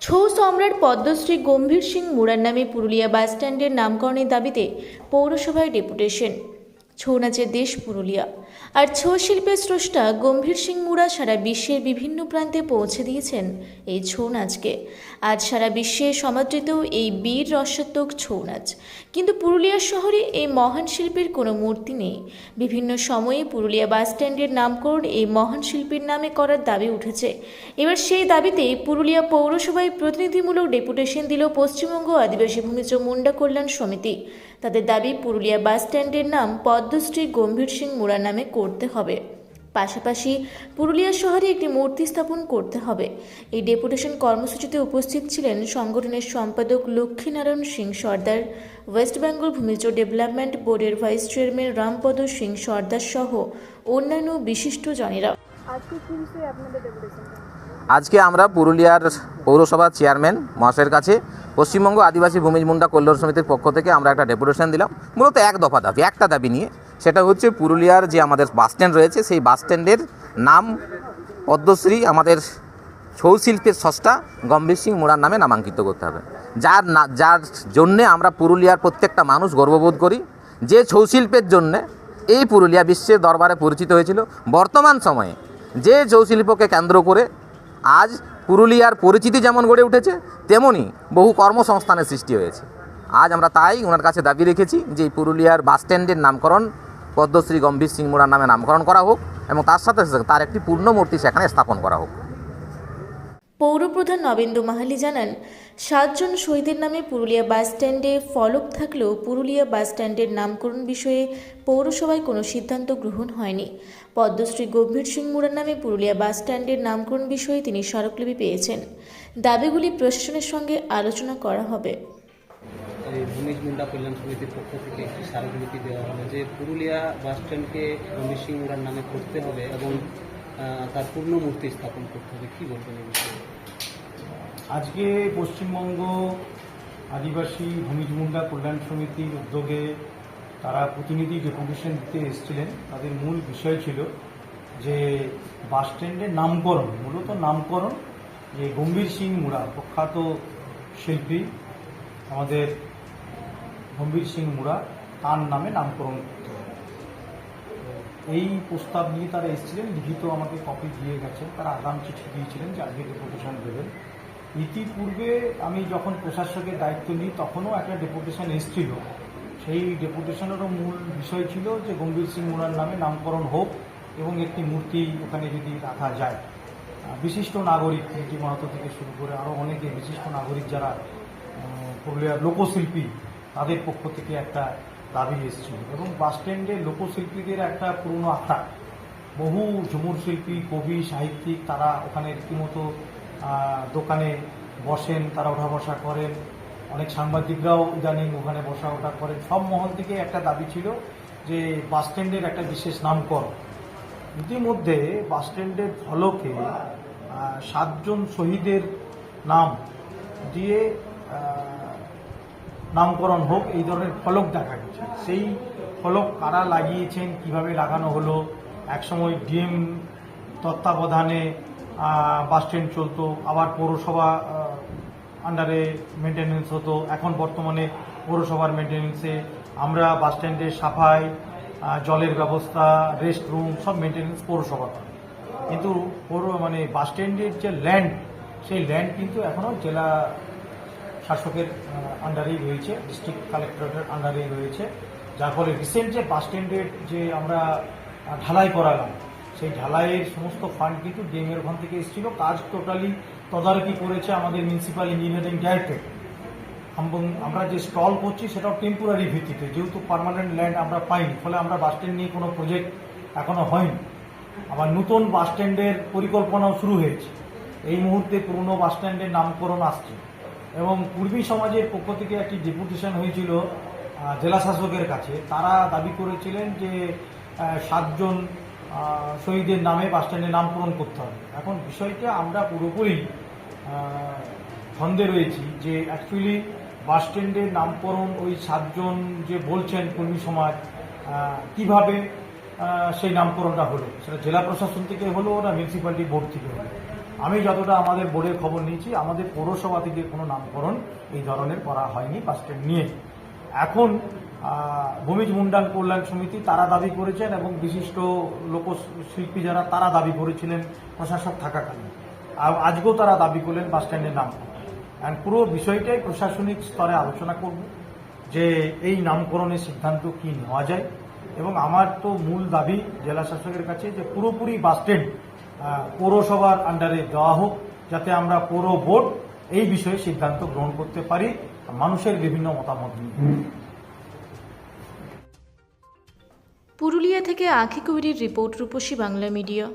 ছৌ সম্রাট পদ্মশ্রী গম্ভীর সিং মুরার নামে পুরুলিয়া বাসস্ট্যান্ডের নামকরণের দাবিতে পৌরসভায় ডেপুটেশন। ছৌ নাচের দেশ পুরুলিয়া, আর ছৌ শিল্পের স্রষ্টা গম্ভীর সিং মুরা সারা বিশ্বের বিভিন্ন প্রান্তে পৌঁছে দিয়েছেন এই ছৌ নাচকে। আজ সারা বিশ্বে সমাদৃত এই বীর রসাত্মক ছৌ নাচ, কিন্তু পুরুলিয়া শহরে এই মহান শিল্পীর কোনো মূর্তি নেই। বিভিন্ন সময়ে পুরুলিয়া বাসস্ট্যান্ডের নামকরণ এই মহান শিল্পীর নামে করার দাবি উঠেছে। এবার সেই দাবিতে পুরুলিয়া পৌরসভায় প্রতিনিধিমূলক ডেপুটেশন দিল পশ্চিমবঙ্গ আদিবাসী ভূমিজ মুন্ডা কল্যাণ সমিতি। তাদের দাবি পুরুলিয়া বাসস্ট্যান্ডের নাম পদ্মশ্রী গম্ভীর সিং মুরার নামে করতে হবে, পাশাপাশি পুরুলিয়া শহরে একটি মূর্তি স্থাপন করতে হবে। এই ডেপুটেশন কর্মসূচিতে উপস্থিত ছিলেন সংগঠনের সম্পাদক লক্ষ্মীনারায়ণ সিং সর্দার, ওয়েস্ট বেঙ্গল ভূমিজ ডেভেলপমেন্ট বোর্ডের ভাইস চেয়ারম্যান রামপদ সিং সর্দার সহ অন্যান্য বিশিষ্টজনেরা। আজকে আমরা পুরুলিয়ার পৌরসভা চেয়ারম্যান মহাশয়ের কাছে পশ্চিমবঙ্গ আদিবাসী ভূমিজ মুন্ডা কল্যাণ সমিতির পক্ষ থেকে আমরা একটা ডেপুটেশন দিলাম। মূলত একটা দাবি নিয়ে, সেটা হচ্ছে পুরুলিয়ার যে আমাদের বাসস্ট্যান্ড রয়েছে সেই বাসস্ট্যান্ডের নাম পদ্মশ্রী আমাদের ছৌ শিল্পের স্রষ্টা গম্ভীর সিং মুরার নামে নামাঙ্কিত করতে হবে। যার জন্যে আমরা পুরুলিয়ার প্রত্যেকটা মানুষ গর্ববোধ করি, যে ছৌ শিল্পের জন্যে এই পুরুলিয়া বিশ্বের দরবারে পরিচিত হয়েছিল। বর্তমান সময়ে যে ছৌ শিল্পকে কেন্দ্র করে আজ পুরুলিয়ার পরিচিতি যেমন গড়ে উঠেছে, তেমনি বহু কর্মসংস্থানের সৃষ্টি হয়েছে। আজ আমরা তাই ওনার কাছে দাবি রেখেছি যে পুরুলিয়ার বাসস্ট্যান্ডের নামকরণ পদ্মশ্রী গম্ভীর সিং মুরার নামে নামকরণ করা হোক এবং তার সাথে সাথে তার একটি পূর্ণ মূর্তি সেখানে স্থাপন করা হোক। পৌরপ্রধান নবেন্দু মাহালি জানান, 7 জন শহীদের নামে পুরুলিয়া বাসস্ট্যান্ডে ফলক থাকলেও পুরুলিয়া বাসস্ট্যান্ডের নামকরণ বিষয়ে পৌরসভায় কোনো সিদ্ধান্ত গ্রহণ হয়নি। পদ্মশ্রী গম্ভীর সিং মুরার নামে পুরুলিয়া বাসস্ট্যান্ডের নামকরণ বিষয়ে তিনি স্মারকলিপি পেয়েছেন। দাবিগুলি প্রশাসনের সঙ্গে আলোচনা করা হবে। ভূমিজ মুন্ডা কল্যাণ সমিতির পক্ষ থেকে একটি স্মারকলিপি দেওয়া হলো যে পুরুলিয়া বাসস্ট্যান্ডকে গম্ভীর সিং মুরার নামে করতে হবে এবং তার পূর্ণ মূর্তি স্থাপন করতে হবে। কী বলবেন এই বিষয়ে? আজকে পশ্চিমবঙ্গ আদিবাসী ভূমিজ মুন্ডা কল্যাণ সমিতির উদ্যোগে তারা প্রতিনিধি ডেপুটেশন দিতে এসেছিলেন। তাদের মূল বিষয় ছিল যে বাসস্ট্যান্ডের নামকরণ, মূলত নামকরণ যে গম্ভীর সিং মুরা প্রখ্যাত শিল্পী আমাদের গম্ভীর সিং মুরা, তার নামে নামকরণ করতে হবে। এই প্রস্তাব নিয়ে তারা এসেছিলেন, লিখিত আমাকে কপি দিয়ে গেছেন। তারা আগাম চিঠি দিয়েছিলেন যে আজকে ডেপুটেশন দেবেন। ইতিপূর্বে আমি যখন প্রশাসকের দায়িত্ব নিই তখনও একটা ডেপুটেশন এসেছিল। সেই ডেপুটেশনেরও মূল বিষয় ছিল যে গম্ভীর সিং মুরার নামে নামকরণ হোক এবং একটি মূর্তি ওখানে যদি রাখা যায়। বিশিষ্ট নাগরিক নীতি মাহাতো থেকে শুরু করে আরও অনেকে বিশিষ্ট নাগরিক যারা পুরুলিয়ার লোকশিল্পী, তাদের পক্ষ থেকে একটা দাবি এসেছিল। এবং বাসস্ট্যান্ডে লোকশিল্পীদের একটা পুরনো আখড়া, বহু ঝুমুর শিল্পী, কবি, সাহিত্যিক তারা ওখানে রীতিমতো দোকানে বসেন, তারা ওঠা বসা করেন। অনেক সাংবাদিকরাও ইদানিং ওখানে বসা ওঠা করেন। সব মহল থেকে একটা দাবি ছিল যে বাসস্ট্যান্ডের একটা বিশেষ নামকরণ। ইতিমধ্যে বাসস্ট্যান্ডের ফলকে 7 জন শহীদের নাম দিয়ে নামকরণ হোক এই ধরনের ফলক দেখা গেছে। সেই ফলক কারা লাগিয়েছেন, কিভাবে লাগানো হলো, একসময় ডিএম তত্ত্বাবধানে বাসস্ট্যান্ড চলতো, আবার পৌরসভা আন্ডারে মেনটেন্যান্স হতো। এখন বর্তমানে পৌরসভার মেনটেন্যান্সে আমরা বাসস্ট্যান্ডে সাফাই, জলের ব্যবস্থা, রেস্ট রুম সব মেনটেন্যান্স পৌরসভা করে। কিন্তু বাসস্ট্যান্ডের যে ল্যান্ড, সেই ল্যান্ড কিন্তু এখনও জেলা শাসকের আন্ডারেই রয়েছে, ডিস্ট্রিক্ট কালেক্টরেটের আন্ডারেই রয়েছে। যার ফলে রিসেন্ট যে বাসস্ট্যান্ডের যে আমরা ঢালাই করালাম, সেই ঢালাইয়ের সমস্ত ফান্ড কিন্তু ডিএমের ওখান থেকে এসেছিল। কাজ টোটালি তদারকি করেছে আমাদের মিউনিসিপ্যাল ইঞ্জিনিয়ারিং ডাইরেক্টরেট। আমরা যে স্টল করছি সেটাও টেম্পোরারি ভিত্তিতে, যেহেতু পার্মানেন্ট ল্যান্ড আমরা পাইনি, ফলে আমরা বাসস্ট্যান্ড নিয়ে কোনো প্রজেক্ট এখনো হয়নি। আবার নতুন বাসস্ট্যান্ডের পরিকল্পনাও শুরু হয়েছে। এই মুহূর্তে পুরনো বাসস্ট্যান্ডের নামকরণ আসছে এবং পূর্বী সমাজের পক্ষ থেকে একটি ডেপুটেশন হয়েছিল জেলা শাসকের কাছে। তারা দাবি করেছিলেন যে 7 জন শহীদের নামে বাসস্ট্যান্ডের নামকরণ করতে হবে। এখন বিষয়টা আমরা পুরোপুরি ধন্দে রয়েছি যে অ্যাকচুয়ালি বাসস্ট্যান্ডের নামকরণ ওই 7 জন যে বলছেন কর্মী সমাজ, কিভাবে সেই নামকরণটা হলো, সেটা জেলা প্রশাসন থেকে হলো না মিউনিসিপ্যালিটি বোর্ড থেকে হলো। আমি যতটা আমাদের বোর্ডের খবর নিয়েছি, আমাদের পৌরসভা থেকে কোনো নামকরণ এই ধরনের করা হয়নি বাস স্ট্যান্ড নিয়ে। এখন ভূমিজ মুন্ডান কল্যাণ সমিতি তারা দাবি করেছেন এবং বিশিষ্ট লোকশিল্পী যারা তারা দাবি করেছিলেন প্রশাসক থাকাকালীন, আর আজকেও তারা দাবি করলেন বাস স্ট্যান্ডের নামকরণ। অ্যান্ড পুরো বিষয়টাই প্রশাসনিক স্তরে আলোচনা করব যে এই নামকরণের সিদ্ধান্ত কি নেওয়া যায়। এবং আমার তো মূল দাবি জেলা শাসকের কাছে যে পুরোপুরি বাস স্ট্যান্ড পৌরসভার আন্ডারে দেওয়া হোক, যাতে আমরা পৌর বোর্ড এই বিষয়ে সিদ্ধান্ত গ্রহণ করতে পারি মানুষের বিভিন্ন মতামত নিয়ে। পুরুলিয়া থেকে আঁখি কবিরের রিপোর্ট, রূপসী বাংলা মিডিয়া।